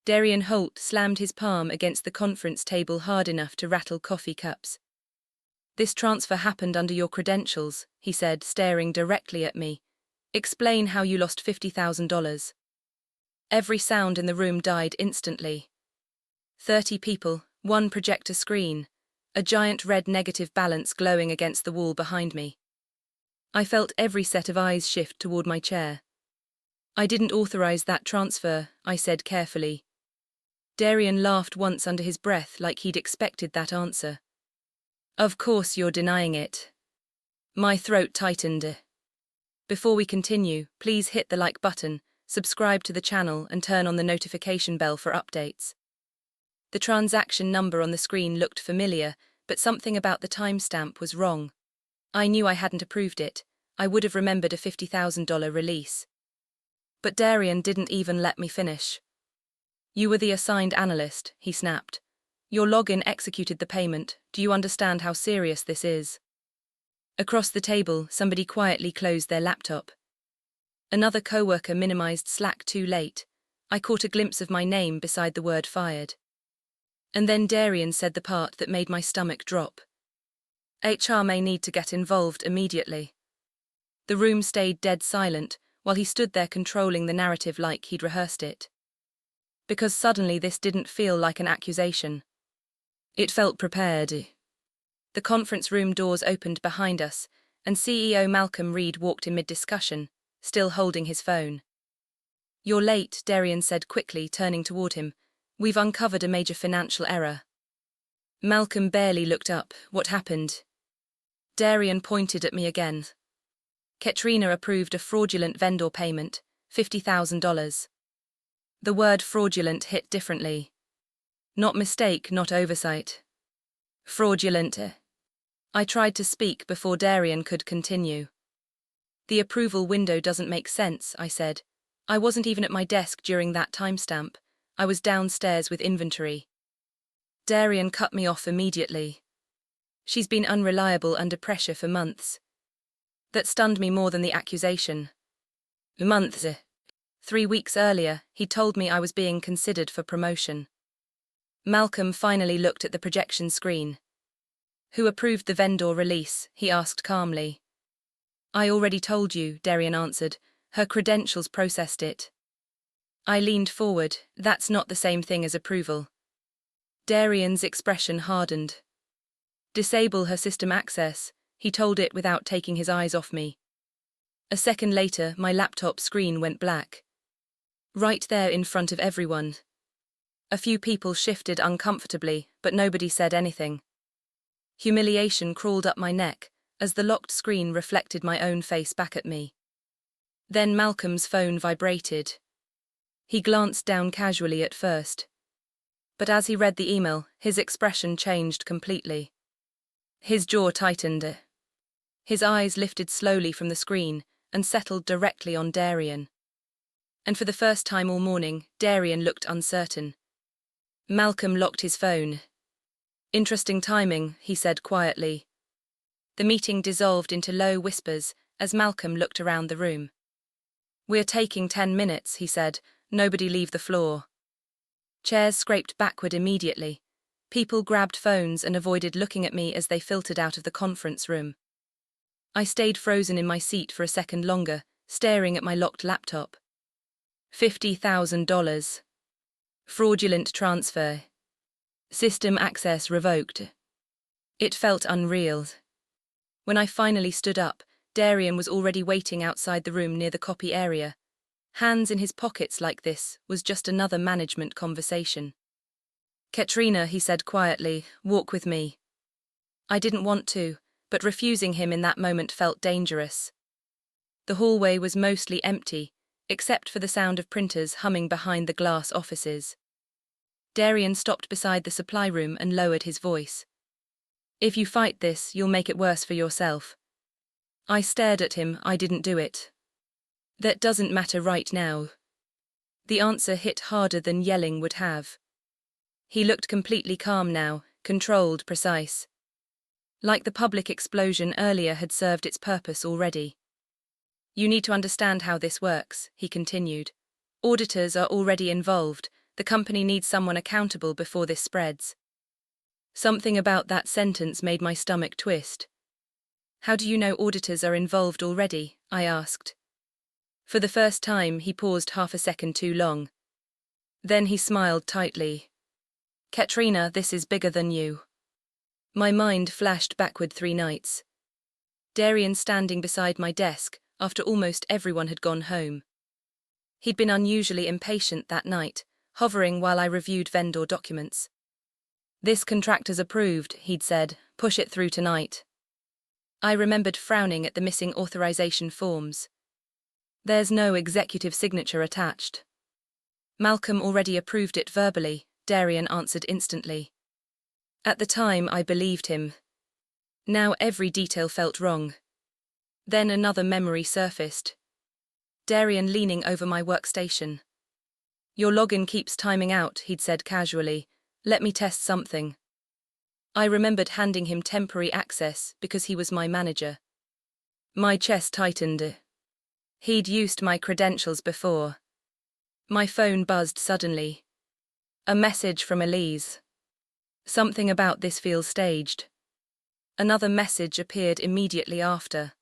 Darian Holt slammed his palm against the conference table hard enough to rattle coffee cups. "This transfer happened under your credentials," he said, staring directly at me. "Explain how you lost $50,000. Every sound in the room died instantly. 30 people, one projector screen, a giant red negative balance glowing against the wall behind me. I felt every set of eyes shift toward my chair. "I didn't authorize that transfer," I said carefully. Darian laughed once under his breath like he'd expected that answer. "Of course you're denying it." My throat tightened. "Before we continue, please hit the like button, subscribe to the channel and turn on the notification bell for updates." The transaction number on the screen looked familiar, but something about the timestamp was wrong. I knew I hadn't approved it. I would have remembered a $50,000 release. But Darian didn't even let me finish. "You were the assigned analyst," he snapped. "Your login executed the payment. Do you understand how serious this is?" Across the table, somebody quietly closed their laptop. Another coworker minimized Slack too late. I caught a glimpse of my name beside the word fired. And then Darian said the part that made my stomach drop. "HR may need to get involved immediately." The room stayed dead silent while he stood there controlling the narrative like he'd rehearsed it. Because suddenly this didn't feel like an accusation. It felt prepared. The conference room doors opened behind us, and CEO Malcolm Reed walked in mid-discussion, still holding his phone. "You're late," Darian said quickly, turning toward him. "We've uncovered a major financial error." Malcolm barely looked up. "What happened?" Darian pointed at me again. "Ketrina approved a fraudulent vendor payment, $50,000. The word fraudulent hit differently. Not mistake, not oversight. Fraudulent. I tried to speak before Darian could continue. "The approval window doesn't make sense," I said. "I wasn't even at my desk during that timestamp. I was downstairs with inventory." Darian cut me off immediately. "She's been unreliable under pressure for months." That stunned me more than the accusation. Months. 3 weeks earlier, he told me I was being considered for promotion. Malcolm finally looked at the projection screen. "Who approved the vendor release?" he asked calmly. "I already told you," Darian answered. "Her credentials processed it." I leaned forward. "That's not the same thing as approval." Darian's expression hardened. "Disable her system access," he told it without taking his eyes off me. A second later, my laptop screen went black. Right there in front of everyone. A few people shifted uncomfortably, but nobody said anything. Humiliation crawled up my neck as the locked screen reflected my own face back at me. Then Malcolm's phone vibrated. He glanced down casually at first. But as he read the email, his expression changed completely. His jaw tightened. His eyes lifted slowly from the screen and settled directly on Darian. And for the first time all morning, Darian looked uncertain. Malcolm locked his phone. "Interesting timing," he said quietly. The meeting dissolved into low whispers as Malcolm looked around the room. "We're taking 10 minutes," he said. "Nobody leave the floor." Chairs scraped backward immediately. People grabbed phones and avoided looking at me as they filtered out of the conference room. I stayed frozen in my seat for a second longer, staring at my locked laptop. $50,000. Fraudulent transfer. System access revoked. It felt unreal. When I finally stood up, Darian was already waiting outside the room near the copy area. Hands in his pockets like this was just another management conversation. "Ketrina," he said quietly, "walk with me." I didn't want to, but refusing him in that moment felt dangerous. The hallway was mostly empty, except for the sound of printers humming behind the glass offices. Darian stopped beside the supply room and lowered his voice. "If you fight this, you'll make it worse for yourself." I stared at him. I didn't do it. "That doesn't matter right now." The answer hit harder than yelling would have. He looked completely calm now, controlled, precise. Like the public explosion earlier had served its purpose already. "You need to understand how this works," he continued. "Auditors are already involved. The company needs someone accountable before this spreads. Something about that sentence made my stomach twist. How do you know auditors are involved already? I asked. For the first time, he paused half a second too long. Then he smiled tightly. Ketrina, this is bigger than you. My mind flashed backward 3 nights. Darian standing beside my desk after almost everyone had gone home. He'd been unusually impatient that night, hovering while I reviewed vendor documents. This contractor's approved, he'd said, push it through tonight. I remembered frowning at the missing authorization forms. There's no executive signature attached. Malcolm already approved it verbally, Darian answered instantly. At the time, I believed him. Now every detail felt wrong. Then another memory surfaced. Darian leaning over my workstation. Your login keeps timing out, he'd said casually. Let me test something. I remembered handing him temporary access because he was my manager. My chest tightened. He'd used my credentials before. My phone buzzed suddenly. A message from Elise. Something about this feels staged. Another message appeared immediately after.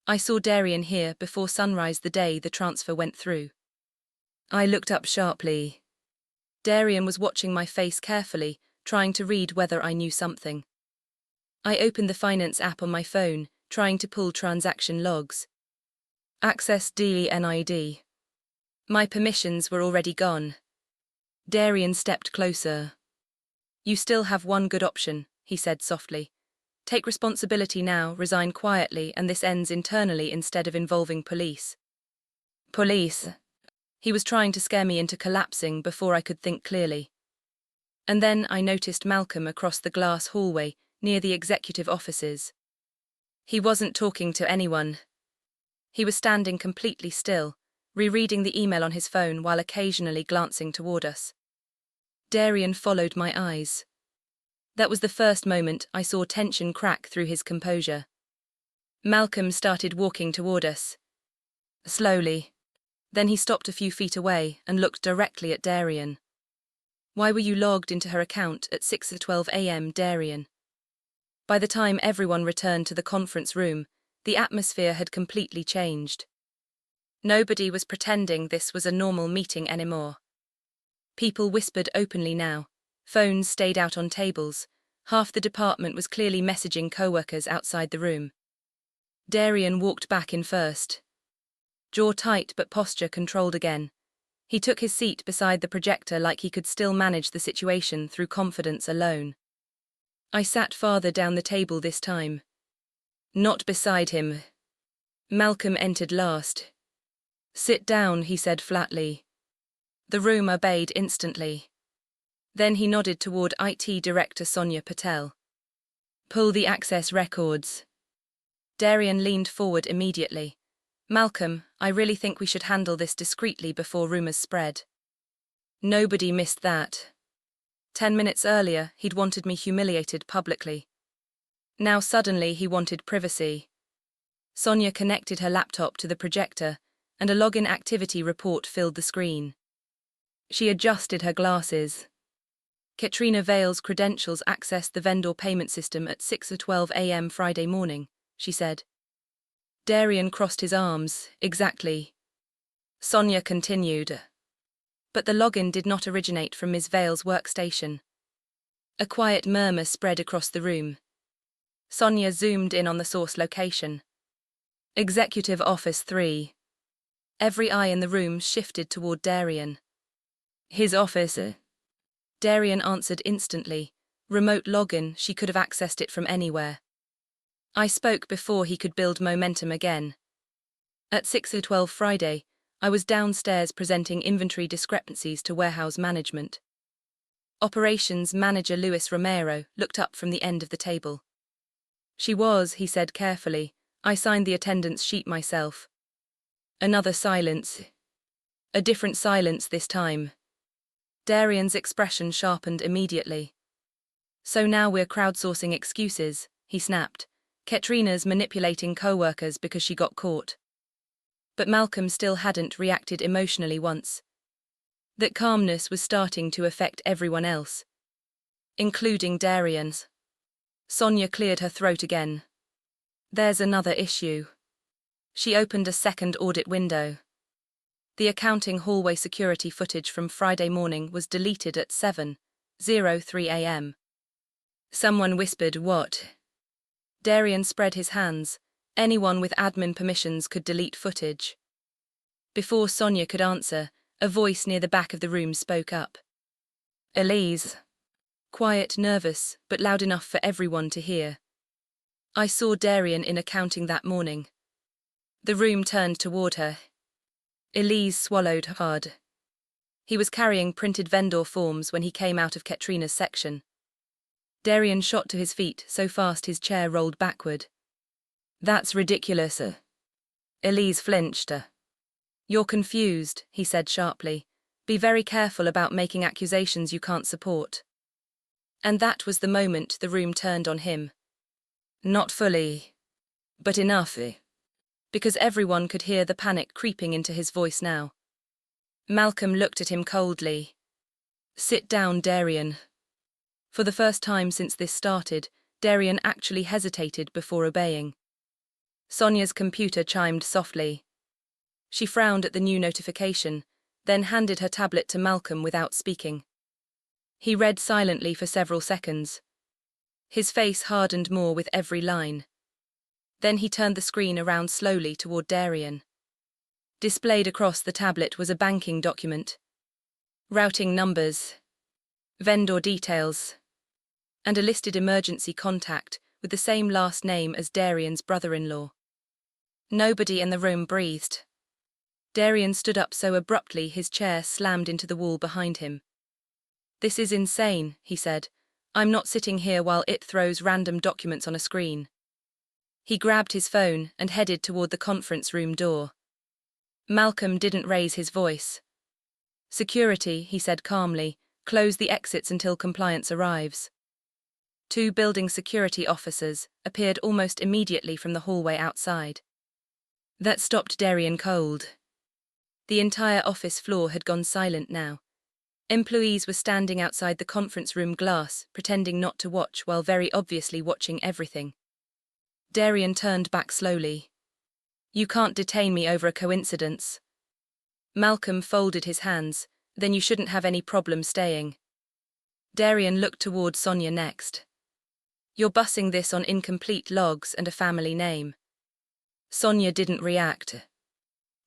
I saw Darian here before sunrise the day the transfer went through. I looked up sharply. Darian was watching my face carefully, trying to read whether I knew something. I opened the finance app on my phone, trying to pull transaction logs. Access daily NID. My permissions were already gone. Darian stepped closer. You still have one good option, he said softly. Take responsibility now, resign quietly, and this ends internally instead of involving police. Police. He was trying to scare me into collapsing before I could think clearly. And then I noticed Malcolm across the glass hallway, near the executive offices. He wasn't talking to anyone. He was standing completely still, rereading the email on his phone while occasionally glancing toward us. Darian followed my eyes. That was the first moment I saw tension crack through his composure. Malcolm started walking toward us. Slowly. Then he stopped a few feet away and looked directly at Darian. Why were you logged into her account at 6:12 a.m., Darian? By the time everyone returned to the conference room, the atmosphere had completely changed. Nobody was pretending this was a normal meeting anymore. People whispered openly now. Phones stayed out on tables. Half the department was clearly messaging coworkers outside the room. Darian walked back in first. Jaw tight but posture controlled again. He took his seat beside the projector like he could still manage the situation through confidence alone. I sat farther down the table this time. Not beside him. Malcolm entered last. Sit down, he said flatly. The room obeyed instantly. Then he nodded toward IT Director Sonia Patel. Pull the access records. Darian leaned forward immediately. Malcolm, I really think we should handle this discreetly before rumors spread. Nobody missed that. 10 minutes earlier, he'd wanted me humiliated publicly. Now suddenly he wanted privacy. Sonia connected her laptop to the projector, and a login activity report filled the screen. She adjusted her glasses. Ketrina Vale's credentials accessed the vendor payment system at 6:12 a.m. Friday morning, she said. Darian crossed his arms. Exactly. Sonia continued. But the login did not originate from Ms. Vale's workstation. A quiet murmur spread across the room. Sonia zoomed in on the source location. Executive Office 3. Every eye in the room shifted toward Darian. His office. Darian answered instantly. Remote login, she could have accessed it from anywhere. I spoke before he could build momentum again. At 6:12 Friday, I was downstairs presenting inventory discrepancies to warehouse management. Operations manager Luis Romero looked up from the end of the table. She was, he said carefully. I signed the attendance sheet myself. Another silence. A different silence this time. Darian's expression sharpened immediately. So now we're crowdsourcing excuses, he snapped. Ketrina's manipulating coworkers because she got caught. But Malcolm still hadn't reacted emotionally once. That calmness was starting to affect everyone else, including Darian's. Sonia cleared her throat again. There's another issue. She opened a second audit window. The accounting hallway security footage from Friday morning was deleted at 7:03 a.m. Someone whispered, "What?" Darian spread his hands. Anyone with admin permissions could delete footage. Before Sonia could answer, a voice near the back of the room spoke up. "Elise." Quiet, nervous, but loud enough for everyone to hear. "I saw Darian in accounting that morning." The room turned toward her. Elise swallowed hard. He was carrying printed vendor forms when he came out of Ketrina's section. Darian shot to his feet so fast his chair rolled backward. "That's ridiculous." Elise flinched. "You're confused," he said sharply. "Be very careful about making accusations you can't support." And that was the moment the room turned on him. Not fully, but enough. Because everyone could hear the panic creeping into his voice now. Malcolm looked at him coldly. "Sit down, Darian." For the first time since this started, Darian actually hesitated before obeying. Sonia's computer chimed softly. She frowned at the new notification, then handed her tablet to Malcolm without speaking. He read silently for several seconds. His face hardened more with every line. Then he turned the screen around slowly toward Darian. Displayed across the tablet was a banking document. Routing numbers, vendor details, and a listed emergency contact with the same last name as Darian's brother-in-law. Nobody in the room breathed. Darian stood up so abruptly his chair slammed into the wall behind him. "This is insane," he said. "I'm not sitting here while it throws random documents on a screen." He grabbed his phone and headed toward the conference room door. Malcolm didn't raise his voice. "Security," he said calmly, "close the exits until compliance arrives." Two building security officers appeared almost immediately from the hallway outside. That stopped Darian cold. The entire office floor had gone silent now. Employees were standing outside the conference room glass, pretending not to watch while very obviously watching everything. Darian turned back slowly. "You can't detain me over a coincidence." Malcolm folded his hands. "Then you shouldn't have any problem staying." Darian looked toward Sonia next. "You're bussing this on incomplete logs and a family name." Sonia didn't react.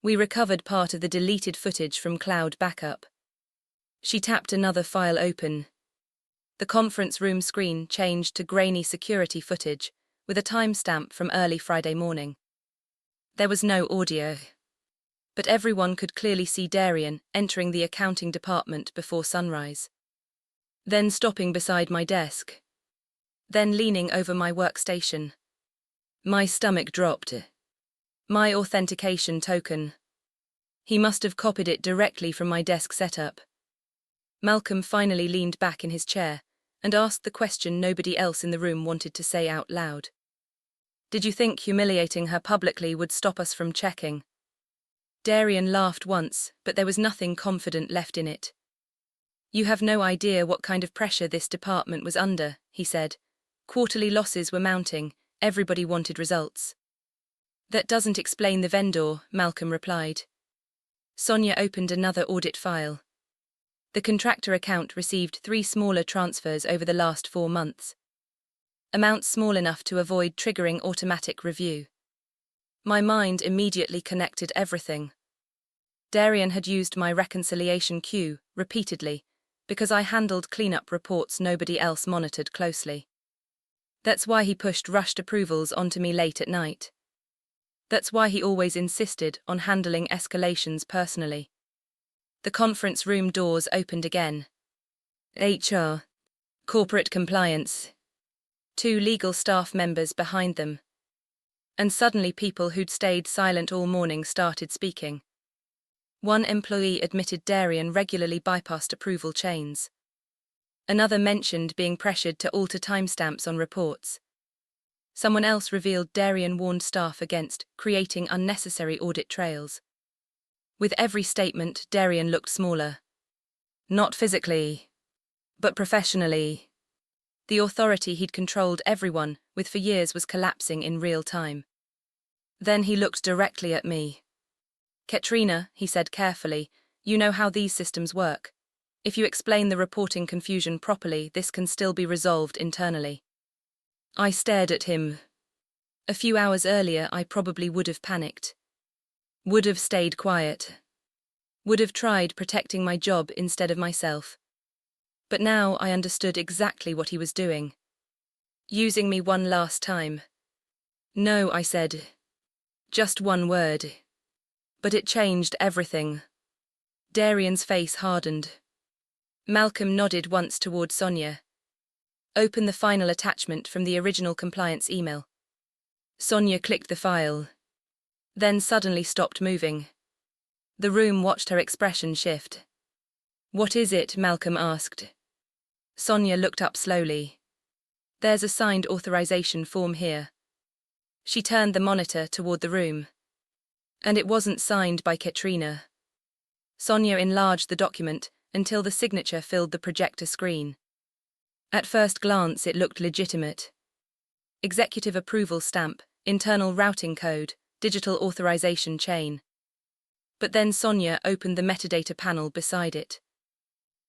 "We recovered part of the deleted footage from cloud backup." She tapped another file open. The conference room screen changed to grainy security footage, with a timestamp from early Friday morning. There was no audio. But everyone could clearly see Darian entering the accounting department before sunrise. Then stopping beside my desk. Then leaning over my workstation. My stomach dropped. My authentication token. He must have copied it directly from my desk setup. Malcolm finally leaned back in his chair and asked the question nobody else in the room wanted to say out loud. "Did you think humiliating her publicly would stop us from checking?" Darian laughed once, but there was nothing confident left in it. "You have no idea what kind of pressure this department was under," he said. "Quarterly losses were mounting, everybody wanted results." "That doesn't explain the vendor," Malcolm replied. Sonia opened another audit file. The contractor account received 3 smaller transfers over the last 4 months. Amounts small enough to avoid triggering automatic review. My mind immediately connected everything. Darian had used my reconciliation queue repeatedly because I handled cleanup reports nobody else monitored closely. That's why he pushed rushed approvals onto me late at night. That's why he always insisted on handling escalations personally. The conference room doors opened again. HR. Corporate compliance. 2 legal staff members behind them. And suddenly people who'd stayed silent all morning started speaking. One employee admitted Darian regularly bypassed approval chains. Another mentioned being pressured to alter timestamps on reports. Someone else revealed Darian warned staff against creating unnecessary audit trails. With every statement, Darian looked smaller. Not physically, but professionally. The authority he'd controlled everyone with for years was collapsing in real time. Then he looked directly at me. Ketrina, he said carefully, you know how these systems work. If you explain the reporting confusion properly, this can still be resolved internally. I stared at him. A few hours earlier, I probably would have panicked. Would have stayed quiet. Would have tried protecting my job instead of myself. But now I understood exactly what he was doing. Using me one last time. No, I said. Just one word. But it changed everything. Darian's face hardened. Malcolm nodded once toward Sonia. Open the final attachment from the original compliance email. Sonia clicked the file. Then suddenly stopped moving. The room watched her expression shift. What is it? Malcolm asked. Sonia looked up slowly. There's a signed authorization form here. She turned the monitor toward the room. And it wasn't signed by Ketrina. Sonia enlarged the document until the signature filled the projector screen. At first glance, it looked legitimate. Executive approval stamp, internal routing code, digital authorization chain. But then Sonia opened the metadata panel beside it.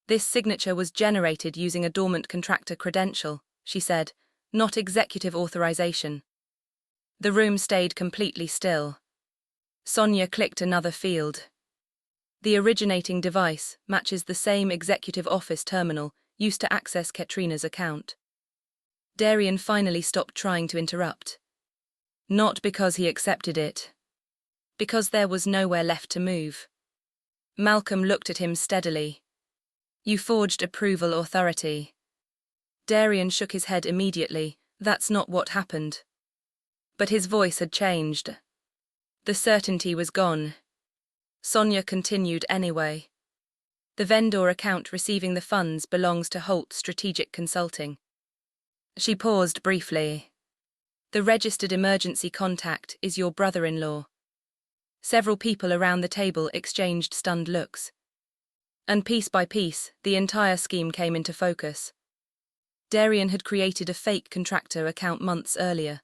This signature was generated using a dormant contractor credential, she said, not executive authorization. The room stayed completely still. Sonia clicked another field. The originating device matches the same executive office terminal used to access Ketrina's account. Darian finally stopped trying to interrupt. Not because he accepted it. Because there was nowhere left to move. Malcolm looked at him steadily. You forged approval authority. Darian shook his head immediately. That's not what happened. But his voice had changed. The certainty was gone. Sonia continued anyway. The vendor account receiving the funds belongs to Holt Strategic Consulting. She paused briefly. The registered emergency contact is your brother-in-law. Several people around the table exchanged stunned looks. And piece by piece, the entire scheme came into focus. Darian had created a fake contractor account months earlier.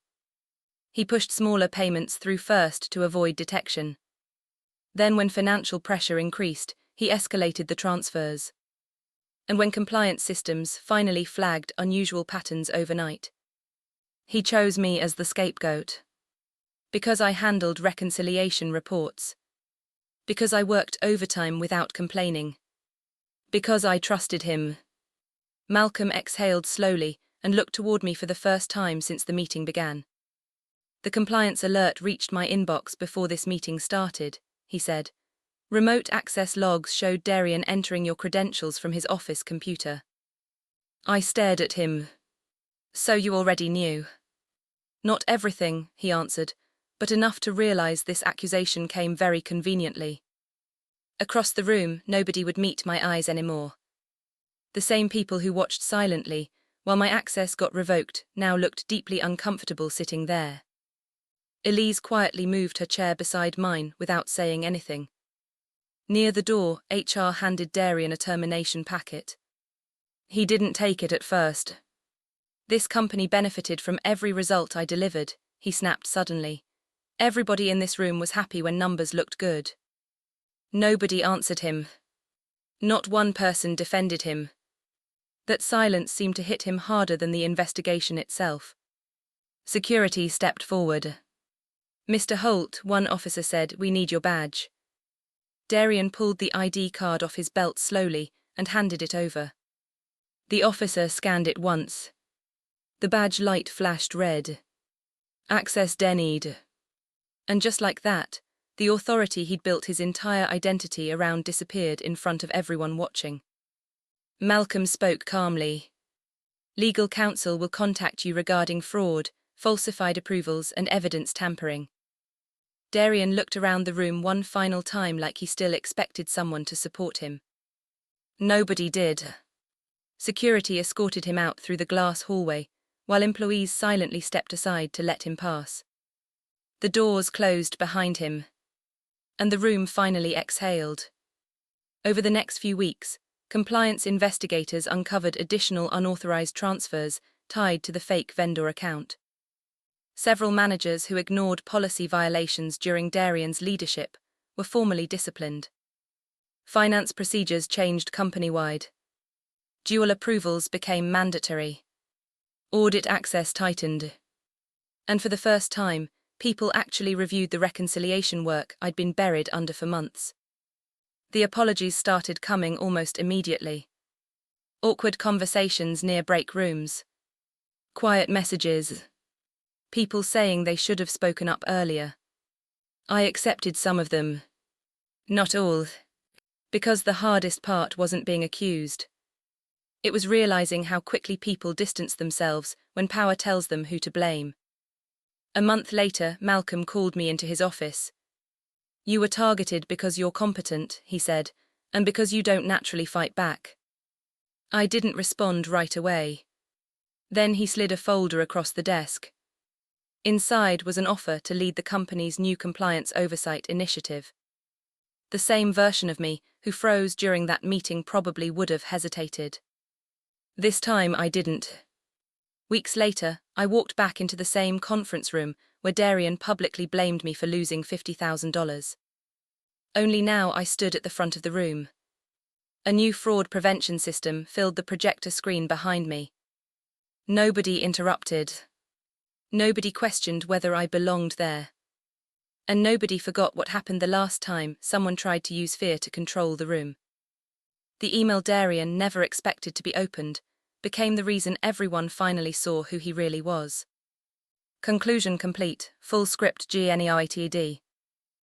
He pushed smaller payments through first to avoid detection. Then when financial pressure increased, he escalated the transfers. And when compliance systems finally flagged unusual patterns overnight, he chose me as the scapegoat. Because I handled reconciliation reports. Because I worked overtime without complaining. Because I trusted him. Malcolm exhaled slowly and looked toward me for the first time since the meeting began. The compliance alert reached my inbox before this meeting started, he said. Remote access logs showed Darian entering your credentials from his office computer. I stared at him. So you already knew. Not everything, he answered, but enough to realize this accusation came very conveniently. Across the room, nobody would meet my eyes anymore. The same people who watched silently, while my access got revoked, now looked deeply uncomfortable sitting there. Elise quietly moved her chair beside mine without saying anything. Near the door, HR handed Darian a termination packet. He didn't take it at first. This company benefited from every result I delivered, he snapped suddenly. Everybody in this room was happy when numbers looked good. Nobody answered him. Not one person defended him. That silence seemed to hit him harder than the investigation itself. Security stepped forward. Mr. Holt, one officer said, we need your badge. Darian pulled the ID card off his belt slowly and handed it over. The officer scanned it once. The badge light flashed red. Access denied. And just like that, the authority he'd built his entire identity around disappeared in front of everyone watching. Malcolm spoke calmly. Legal counsel will contact you regarding fraud, falsified approvals, and evidence tampering. Darian looked around the room one final time like he still expected someone to support him. Nobody did. Security escorted him out through the glass hallway, while employees silently stepped aside to let him pass. The doors closed behind him. And the room finally exhaled. Over the next few weeks, Compliance investigators uncovered additional unauthorized transfers tied to the fake vendor account. Several managers who ignored policy violations during Darian's leadership were formally disciplined. Finance procedures changed company-wide. Dual approvals became mandatory. Audit access tightened. And for the first time, people actually reviewed the reconciliation work I'd been buried under for months. The apologies started coming almost immediately. Awkward conversations near break rooms. Quiet messages. People saying they should have spoken up earlier. I accepted some of them. Not all. Because the hardest part wasn't being accused. It was realizing how quickly people distance themselves when power tells them who to blame. A month later, Malcolm called me into his office. "You were targeted because you're competent," he said, "and because you don't naturally fight back." I didn't respond right away. Then he slid a folder across the desk. Inside was an offer to lead the company's new compliance oversight initiative. The same version of me, who froze during that meeting, probably would have hesitated. This time I didn't. Weeks later, I walked back into the same conference room where Darian publicly blamed me for losing $50,000. Only now I stood at the front of the room. A new fraud prevention system filled the projector screen behind me. Nobody interrupted. Nobody questioned whether I belonged there. And nobody forgot what happened the last time someone tried to use fear to control the room. The email Darian never expected to be opened became the reason everyone finally saw who he really was. Conclusion complete. Full script GNEITD.